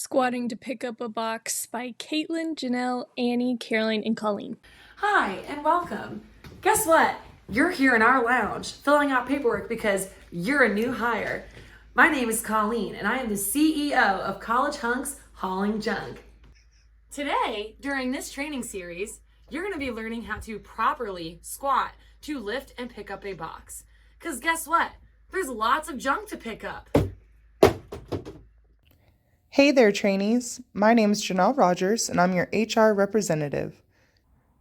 Squatting to Pick Up a Box by Caitlin, Janelle, Annie, Caroline, and Colleen. Hi, and welcome. Guess what? You're here in our lounge filling out paperwork because you're a new hire. My name is Colleen, and I am the CEO of College Hunks Hauling Junk. Today, during this training series, you're going to be learning how to properly squat to lift and pick up a box. Because guess what? There's lots of junk to pick up. Hey there, trainees. My name is Janelle Rogers, and I'm your HR representative.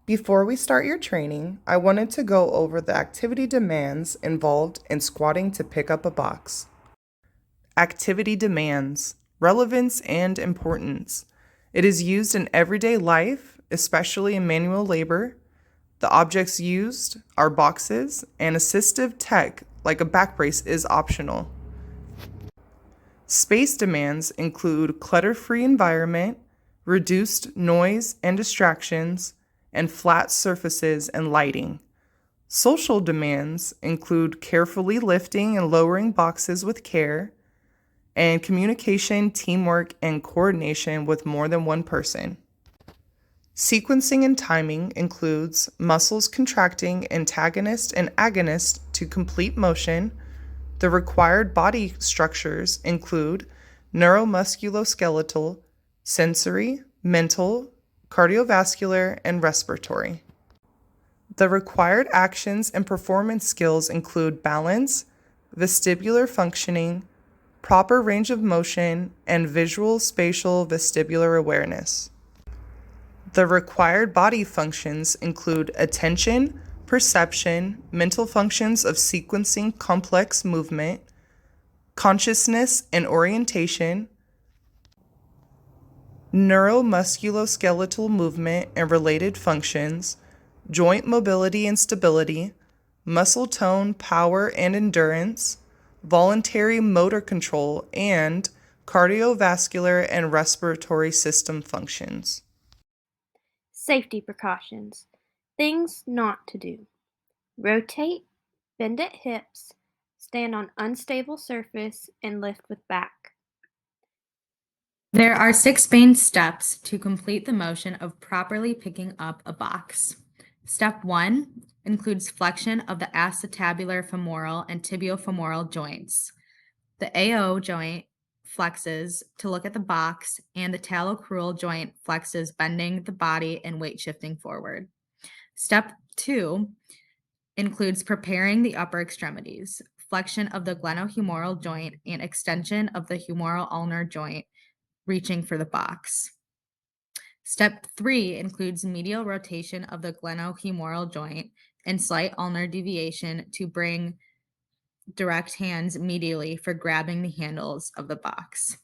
Before we start your training, I wanted to go over the activity demands involved in squatting to pick up a box. Activity demands, relevance and importance. It is used in everyday life, especially in manual labor. The objects used are boxes, and assistive tech like a back brace is optional. Space demands include clutter-free environment, reduced noise and distractions, and flat surfaces and lighting. Social demands include carefully lifting and lowering boxes with care, and communication, teamwork, and coordination with more than one person. Sequencing and timing includes muscles contracting antagonist and agonist to complete motion. The required body structures include neuromusculoskeletal, sensory, mental, cardiovascular, and respiratory. The required actions and performance skills include balance, vestibular functioning, proper range of motion, and visual spatial vestibular awareness. The required body functions include attention, perception, mental functions of sequencing complex movement, consciousness and orientation, neuromusculoskeletal movement and related functions, joint mobility and stability, muscle tone, power and endurance, voluntary motor control, and cardiovascular and respiratory system functions. Safety precautions. Things not to do. Rotate, bend at hips, stand on unstable surface, and lift with back. There are 6 main steps to complete the motion of properly picking up a box. Step 1 includes flexion of the acetabular femoral and tibiofemoral joints. The AO joint flexes to look at the box, and the talocrural joint flexes, bending the body and weight shifting forward. Step 2 includes preparing the upper extremities, flexion of the glenohumeral joint and extension of the humeral ulnar joint, reaching for the box. Step 3 includes medial rotation of the glenohumeral joint and slight ulnar deviation to bring direct hands medially for grabbing the handles of the box.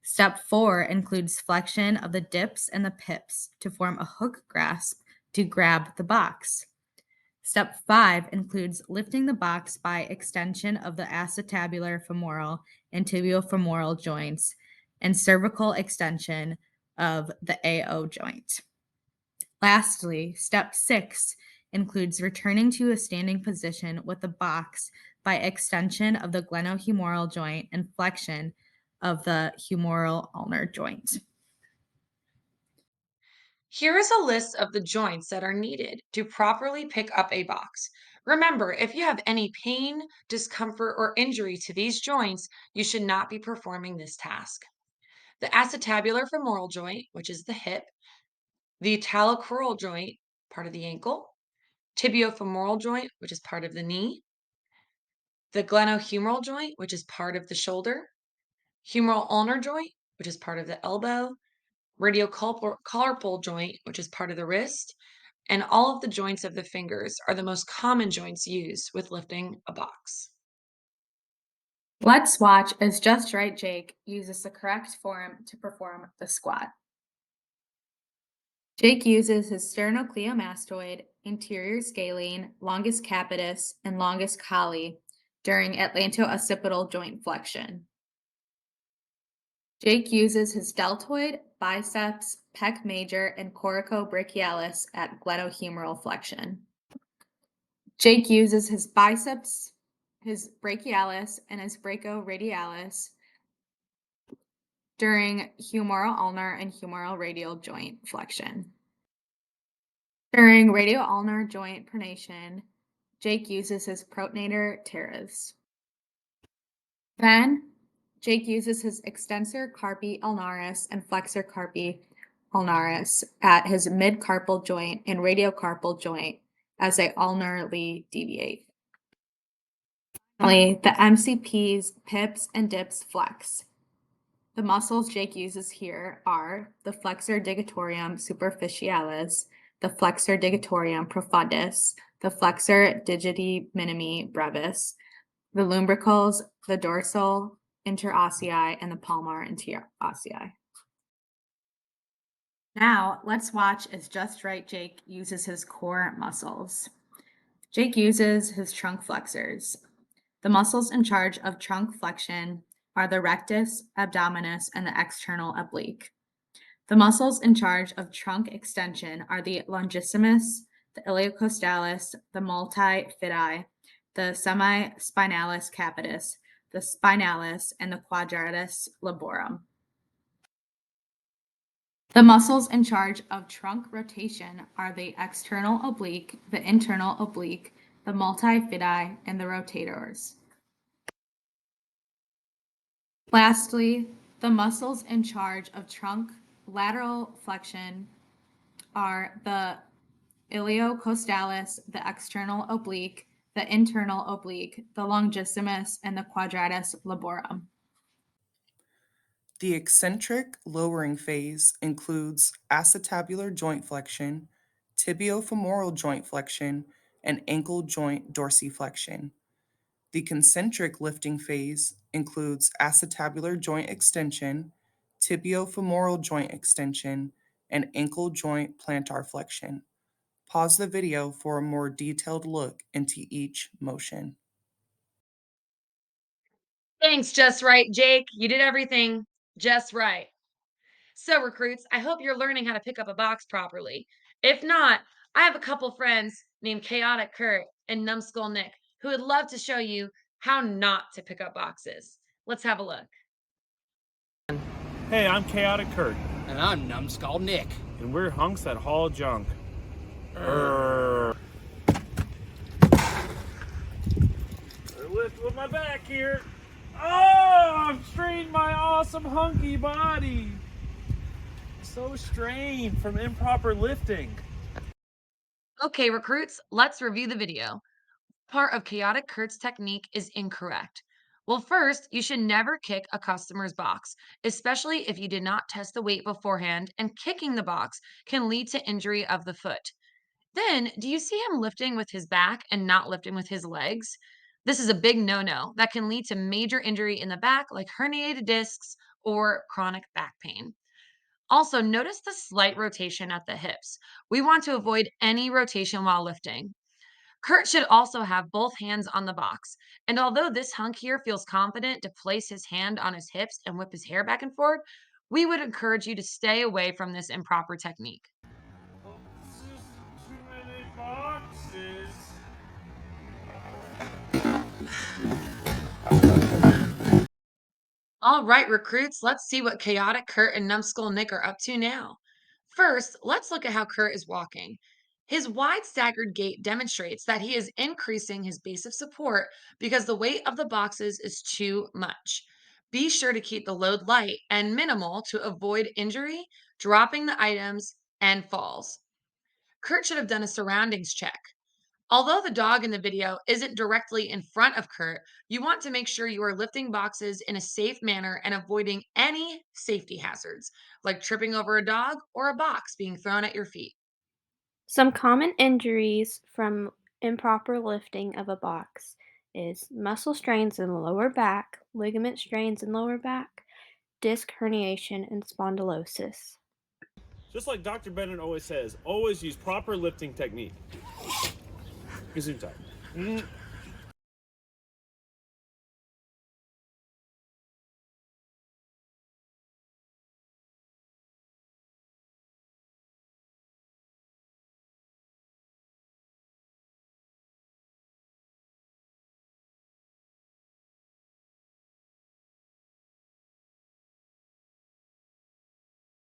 Step 4 includes flexion of the dips and the pips to form a hook grasp to grab the box. Step 5 includes lifting the box by extension of the acetabular femoral and tibiofemoral joints and cervical extension of the AO joint. Lastly, step 6 includes returning to a standing position with the box by extension of the glenohumeral joint and flexion of the humeral ulnar joint. Here is a list of the joints that are needed to properly pick up a box. Remember, if you have any pain, discomfort, or injury to these joints, you should not be performing this task. The acetabular femoral joint, which is the hip, the talocrural joint, part of the ankle, tibiofemoral joint, which is part of the knee, the glenohumeral joint, which is part of the shoulder, humeral ulnar joint, which is part of the elbow, radiocarpal joint, which is part of the wrist, and all of the joints of the fingers are the most common joints used with lifting a box. Let's watch as Just Right Jake uses the correct form to perform the squat. Jake uses his sternocleidomastoid, anterior scalene, longus capitis, and longus colli during atlanto-occipital joint flexion. Jake uses his deltoid, biceps, pec major, and coracobrachialis at glenohumeral flexion. Jake uses his biceps, his brachialis, and his brachioradialis during humeral ulnar and humeral radial joint flexion. During radial ulnar joint pronation, Jake uses his protonator teres. Then, Jake uses his extensor carpi ulnaris and flexor carpi ulnaris at his mid-carpal joint and radiocarpal joint as they ulnarly deviate. Finally, the MCPs, pips, and dips flex. The muscles Jake uses here are the flexor digitorium superficialis, the flexor digitorium profundus, the flexor digiti minimi brevis, the lumbricals, the dorsal interossei, and the palmar interossei. Now, let's watch as Just Right Jake uses his core muscles. Jake uses his trunk flexors. The muscles in charge of trunk flexion are the rectus abdominis and the external oblique. The muscles in charge of trunk extension are the longissimus, the iliocostalis, the multifidi, the semispinalis capitis, the spinalis, and the quadratus laborum. The muscles in charge of trunk rotation are the external oblique, the internal oblique, the multifidi, and the rotators. Lastly, the muscles in charge of trunk lateral flexion are the iliocostalis, the external oblique, the internal oblique, the longissimus, and the quadratus laborum. The eccentric lowering phase includes acetabular joint flexion, tibiofemoral joint flexion, and ankle joint dorsiflexion. The concentric lifting phase includes acetabular joint extension, tibiofemoral joint extension, and ankle joint plantar flexion. Pause the video for a more detailed look into each motion. Thanks, Just Right, Jake. You did everything just right. So, recruits, I hope you're learning how to pick up a box properly. If not, I have a couple friends named Chaotic Kurt and Numbskull Nick who would love to show you how not to pick up boxes. Let's have a look. Hey, I'm Chaotic Kurt, And I'm Numbskull Nick. and we're hunks that haul junk. Lift with my back here. Oh, I've strained my awesome hunky body. So strained from improper lifting. Okay, recruits, let's review the video. Part of Chaotic Kurt's technique is incorrect. Well, first, you should never kick a customer's box, especially if you did not test the weight beforehand, and kicking the box can lead to injury of the foot. Then, do you see him lifting with his back and not lifting with his legs? This is a big no-no that can lead to major injury in the back, like herniated discs or chronic back pain. Also, notice the slight rotation at the hips. We want to avoid any rotation while lifting. Kurt should also have both hands on the box. And although this hunk here feels confident to place his hand on his hips and whip his hair back and forth, we would encourage you to stay away from this improper technique. Too many boxes. All right, recruits, let's see what Chaotic Kurt and Numbskull Nick are up to now. First, let's look at how Kurt is walking. His wide staggered gait demonstrates that he is increasing his base of support because the weight of the boxes is too much. Be sure to keep the load light and minimal to avoid injury, dropping the items, and falls. Kurt should have done a surroundings check. Although the dog in the video isn't directly in front of Kurt, you want to make sure you are lifting boxes in a safe manner and avoiding any safety hazards, like tripping over a dog or a box being thrown at your feet. Some common injuries from improper lifting of a box is muscle strains in the lower back, ligament strains in lower back, disc herniation, and spondylosis. Just like Dr. Bennett always says, always use proper lifting technique. Gesundheit.